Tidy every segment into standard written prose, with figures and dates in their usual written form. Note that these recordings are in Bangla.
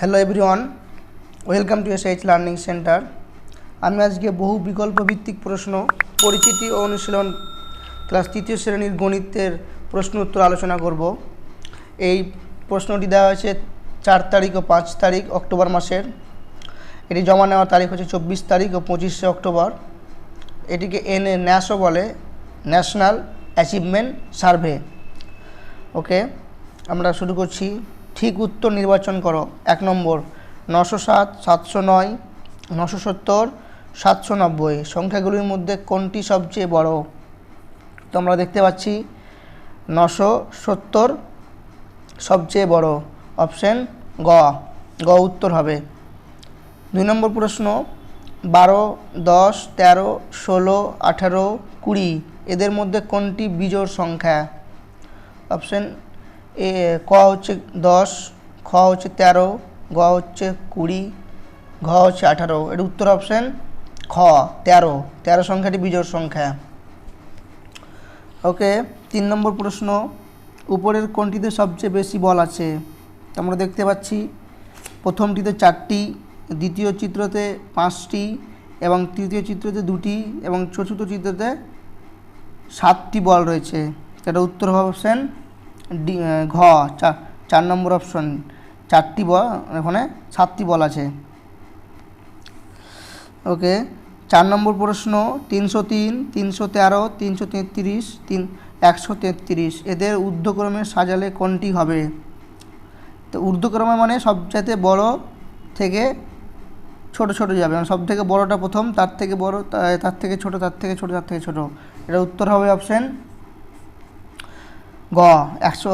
Hello everyone, welcome to SH learning centre. আমি আজকে বহু বিকল্প ভিত্তিক প্রশ্ন, পরিচিতি ও অনুশীলন ক্লাস তৃতীয় শ্রেণীর গণিতের প্রশ্ন উত্তর আলোচনা করব। এই প্রশ্নটি দেওয়া হয়েছে 4 তারিখ ও 5 তারিখ অক্টোবর মাসের। এটি জমা নেওয়ার তারিখ হচ্ছে 24 তারিখ ও 25শে অক্টোবর। এটিকে ন্যাসও বলে, ন্যাশনাল অ্যাচিভমেন্ট সার্ভে। ওকে, আমরা শুরু করছি। ঠিক উত্তর নির্বাচন করো। 1 নম্বর 907, 709, 970, 790 সংখ্যাগুলির মধ্যে কোনটি সবচেয়ে বড়? তো আমরা দেখতে পাচ্ছি 970 সবচেয়ে বড়। অপশন গ উত্তর হবে। 2 নম্বর প্রশ্ন 12, 10, 13, 16, 18, 20 এদের মধ্যে কোনটি বিজোড় সংখ্যা? অপশন এ ক হচ্ছে 10, খ হচ্ছে 13, গ হচ্ছে 20, ঘ হচ্ছে 18। এর উত্তর অপশন খ 13 সংখ্যাটি বিজোড় সংখ্যা। ওকে, 3 নম্বর প্রশ্ন উপরের কোনটিতে সবচেয়ে বেশি বল আছে? আমরা দেখতে পাচ্ছি প্রথমটিতে 4টি, দ্বিতীয় চিত্রতে 5টি এবং তৃতীয় চিত্রতে 2টি এবং চতুর্থ চিত্রতে 7টি বল রয়েছে। এটা উত্তর হবে অপশন ডি, ঘ 4 নম্বর অপশন। 4টি বল, এখানে 7টি বল আছে। ওকে, 4 নম্বর প্রশ্ন 303, 313, 333, 133 এদের ঊর্ধ্বক্রমে সাজালে কোনটি হবে? তো ঊর্ধ্বক্রমে মানে সবচেয়ে বড় থেকে ছোট ছোট যাবে, মানে সব থেকে বড়টা প্রথম, তার থেকে বড়, তার থেকে ছোট, তার থেকে ছোট, তার থেকে ছোট। এটা উত্তর হবে অপশন গ 100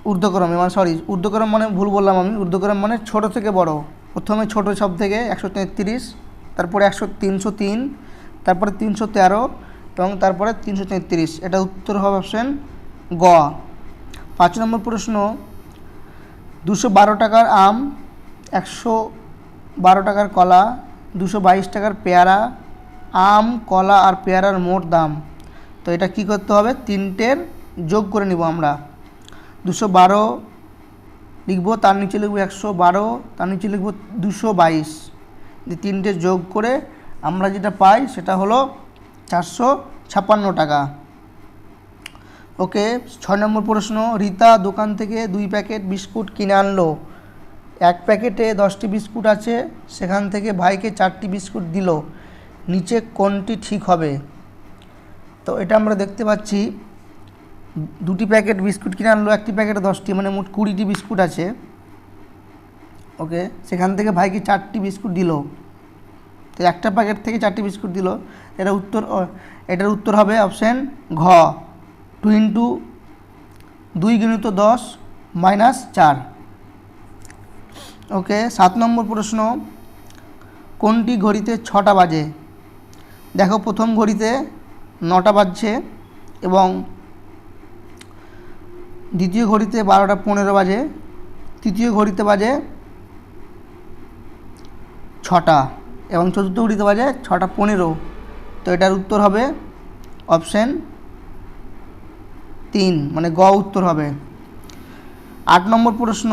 ঊর্ধ্বক্রমে, মানে ঊর্ধ্বক্রম মানে ভুল বললাম আমি। ঊর্ধ্বক্রম মানে ছোট থেকে বড়। প্রথমে ছোট সব থেকে 133, তারপরে 303, তারপরে 313 এবং তারপরে 333। এটা উত্তর হবে অপশন গ। 5 নম্বর প্রশ্ন 212 টাকার আম, 112 টাকার কলা, 222 টাকার পেয়ারা, আম, কলা আর পেয়ারার মোট দাম। তো এটা কি করতে হবে? তিনটের যোগ করে নিব আমরা। 212 লিখব, তার নিচে লিখব 112, তার নিচে লিখব 222। তিনটে যোগ করে আমরা যেটা পাই সেটা হলো 456 টাকা। ওকে, 6 নম্বর প্রশ্ন রীতা দোকান থেকে 2 প্যাকেট বিস্কুট কিনে আনলো। 1 প্যাকেটে 10টি বিস্কুট আছে, সেখান থেকে ভাইকে 4টি বিস্কুট দিল। নিচে কোনটি ঠিক হবে? তো এটা আমরা দেখতে পাচ্ছি 2টি প্যাকেট বিস্কুট কিনে আনলো, 1টি প্যাকেটে 10টি, মানে মোট 20টি বিস্কুট আছে। ওকে, সেখান থেকে ভাইকে 4টি বিস্কুট দিল। তো একটা প্যাকেট থেকে 4টি বিস্কুট দিল। এটার উত্তর হবে অপশন ঘ 2 × 2 × 10 - 4। ওকে, 7 নম্বর প্রশ্ন কোনটি ঘড়িতে 6টা বাজে? দেখো, প্রথম ঘড়িতে 9টা বাজছে এবং দ্বিতীয় ঘড়িতে 12টা 15 বাজে, তৃতীয় ঘড়িতে বাজে 6টা এবং চতুর্থ ঘড়িতে বাজে 6টা 15। তো এটার উত্তর হবে অপশন 3, মানে গ উত্তর হবে। 8 নম্বর প্রশ্ন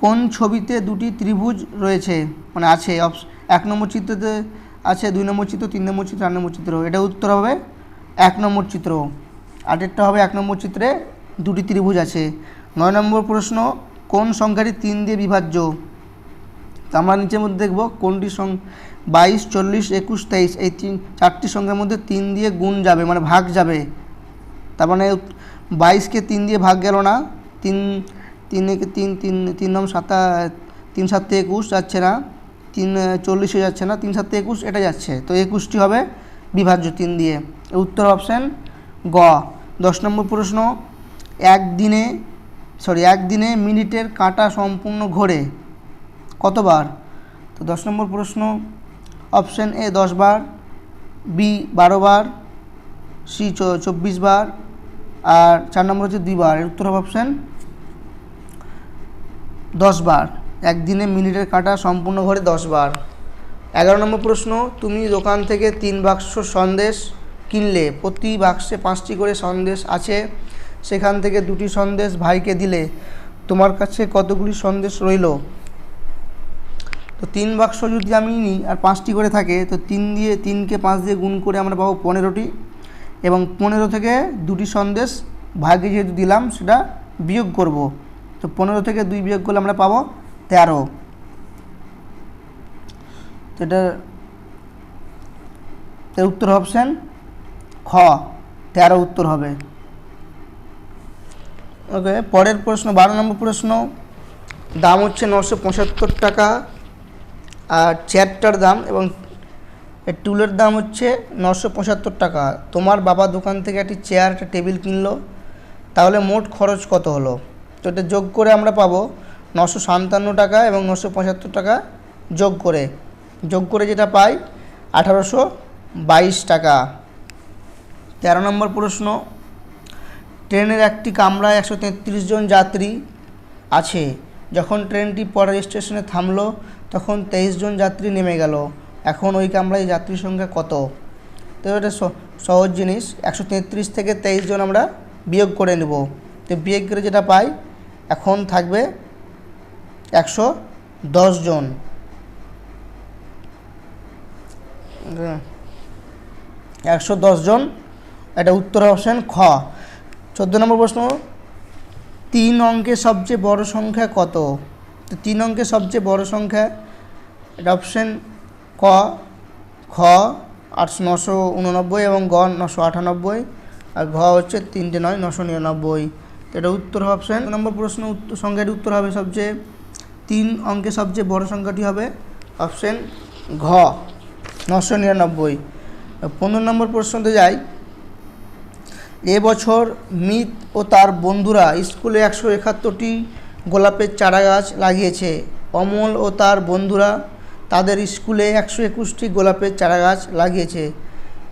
কোন ছবিতে 2টি ত্রিভুজ রয়েছে, মানে আছে? 1 নম্বর চিত্রতে আছে, 2 নম্বর চিত্র, 3 নম্বর চিত্র, 4 নম্বর চিত্র। এটা উত্তর হবে 1 নম্বর চিত্র। 8এরটা হবে 1 নম্বর চিত্রে 2টি ত্রিভুজ আছে। 9 নম্বর প্রশ্ন কোন সংখ্যাটি 3 দিয়ে বিভাজ্য? তো আমরা নিচের মধ্যে দেখব কোনটি 22, 40, 21, 23 এই 4টি সংখ্যার মধ্যে 3 দিয়ে গুণ যাবে, মানে ভাগ যাবে। তার মানে 22কে 3 দিয়ে ভাগ গেল না। 3 9 7 3 7 21 যাচ্ছে না, 3 40 যাচ্ছে না, 3 7 21 এটা যাচ্ছে। তো 21টি হবে বিভাজ্য 3 দিয়ে। উত্তর অপশান গ। 10 নম্বর প্রশ্ন একদিনে মিনিটের কাঁটা সম্পূর্ণ ঘোরে কতবার? তো 10 নম্বর প্রশ্ন অপশান এ 10 বার, বি 12 বার, সি 24 বার আর 4 নম্বর হচ্ছে 2 বার। এর উত্তর হবে অপশান 10 বার। একদিনে মিনিটের কাঁটা সম্পূর্ণ ঘোরে 10 বার। 11 নম্বর প্রশ্ন তুমি দোকান থেকে 3 বাক্স সন্দেশ কিনলে, প্রতি বাক্সে 5টি করে সন্দেশ আছে, সেখান থেকে 2টি সন্দেশ ভাইকে দিলে, তোমার কাছে কতগুলি সন্দেশ রইল? তো 3 বাক্স যদি আমি নিই আর 5টি করে থাকে, তো 3কে 5 দিয়ে গুণ করে আমরা পাবো 15টি, এবং 15 থেকে 2টি সন্দেশ ভাগে যেহেতু দিলাম সেটা বিয়োগ করব। তো 15 থেকে 2 বিয়োগ করলে আমরা পাবো 13। তো এটার উত্তর অপশান খ, 13 উত্তর হবে। ওকে, পরের প্রশ্ন 12 নম্বর প্রশ্ন। দাম হচ্ছে 975 টাকা আর চেয়ারটার দাম এবং টুলের দাম হচ্ছে 975 টাকা। তোমার বাবা দোকান থেকে একটি চেয়ার একটা টেবিল কিনলো, তাহলে মোট খরচ কত হলো? তো এটা যোগ করে আমরা পাবো 957 টাকা এবং 975 টাকা যোগ করে যেটা পাই 1822 টাকা। 13 নম্বর প্রশ্ন। ট্রেনের একটি কামরায় 133 জন যাত্রী আছে। যখন ট্রেনটি পরের স্টেশনে থামলো তখন 23 জন যাত্রী নেমে গেল। এখন ওই কামরায় যাত্রীর সংখ্যা কত? তো এটা সহজ জিনিস। 133 থেকে 23 জন আমরা বিয়োগ করে নেব। তো বিয়োগ করে যেটা পাই এখন থাকবে 110 জন। 110 জন, এটা উত্তর অপশান খ। 14 নম্বর প্রশ্ন। 3 অঙ্কের সবচেয়ে বড় সংখ্যা কত? তো 3 অঙ্কের সবচেয়ে বড় সংখ্যা, এটা অপশান ক, খ 989 এবং গ 998, আর ঘ হচ্ছে 3টে 9 999। তো এটা উত্তর অপশান নম্বর প্রশ্ন। সংখ্যাটি উত্তর হবে সবচেয়ে 3 অঙ্কের সবচেয়ে বড় সংখ্যাটি হবে অপশান ঘ 999। 15 নম্বর প্রশ্নতে যাই। এবছর মিত ও তার বন্ধুরা স্কুলে 171টি গোলাপের চারা গাছ লাগিয়েছে। অমল ও তার বন্ধুরা তাদের স্কুলে 121টি গোলাপের চারা গাছ লাগিয়েছে।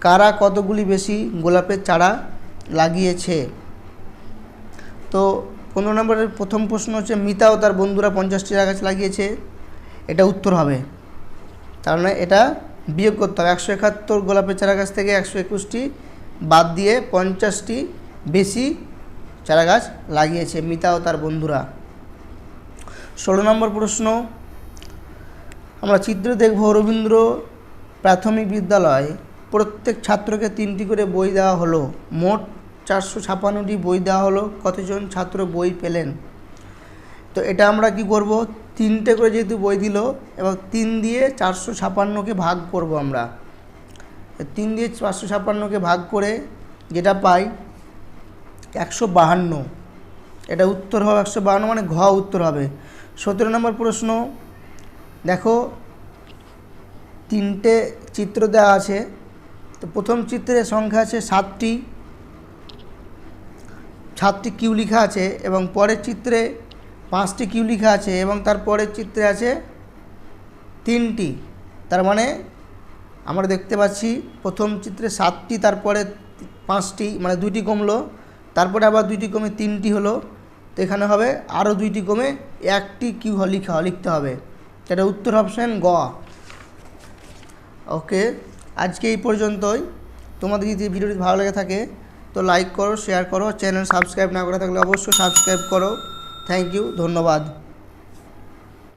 কারা কতগুলি বেশি গোলাপের চারা লাগিয়েছে? তো 15 নম্বরের প্রথম প্রশ্ন হচ্ছে মিতা ও তার বন্ধুরা 50টি চারা গাছ লাগিয়েছে, এটা উত্তর হবে। তার মানে এটা বিয়োগ করতে হবে। 171 গোলাপের চারা গাছ থেকে 121টি বাদ দিয়ে 50টি বেশি চারা গাছ লাগিয়েছে মিতা ও তার বন্ধুরা। 16 নম্বর প্রশ্ন। আমরা চিত্র দেখব। রবীন্দ্র প্রাথমিক বিদ্যালয় প্রত্যেক ছাত্রকে 3টি করে বই দেওয়া হলো। মোট 456টি বই দেওয়া হলো। কতজন ছাত্র বই পেলেন? তো এটা আমরা কি করব, 3টে করে যেহেতু বই দিল, এবং 3 দিয়ে 456কে ভাগ করব আমরা। 3 দিয়ে 456কে ভাগ করে যেটা পাই 152, এটা উত্তর হবে 152, মানে ঘ উত্তর হবে। 17 নম্বর প্রশ্ন। দেখো 3টে চিত্র দেওয়া আছে। তো প্রথম চিত্রের সংখ্যা আছে 7টি, 7টি কিউ লেখা আছে, এবং পরের চিত্রে 5টি কিউ লেখা আছে, এবং তার পরের চিত্রে আছে 3টি। তার মানে আমরা দেখতে পাচ্ছি প্রথম চিত্রে 7টি, তারপরে 5টি, মানে 2টি কমলো, তারপরে আবার 2টি কমে 3টি হলো। তো এখানে হবে আরও 2টি কমে 1টি কিউ লিখতে হবে। এটা উত্তর অপশান গ। ওকে, আজকে এই পর্যন্তই। তোমাদের যদি ভিডিওটি ভালো লেগে থাকে তো লাইক করো, শেয়ার করো, চ্যানেল সাবস্ক্রাইব না করে থাকলে অবশ্যই সাবস্ক্রাইব করো। থ্যাংক ইউ, ধন্যবাদ।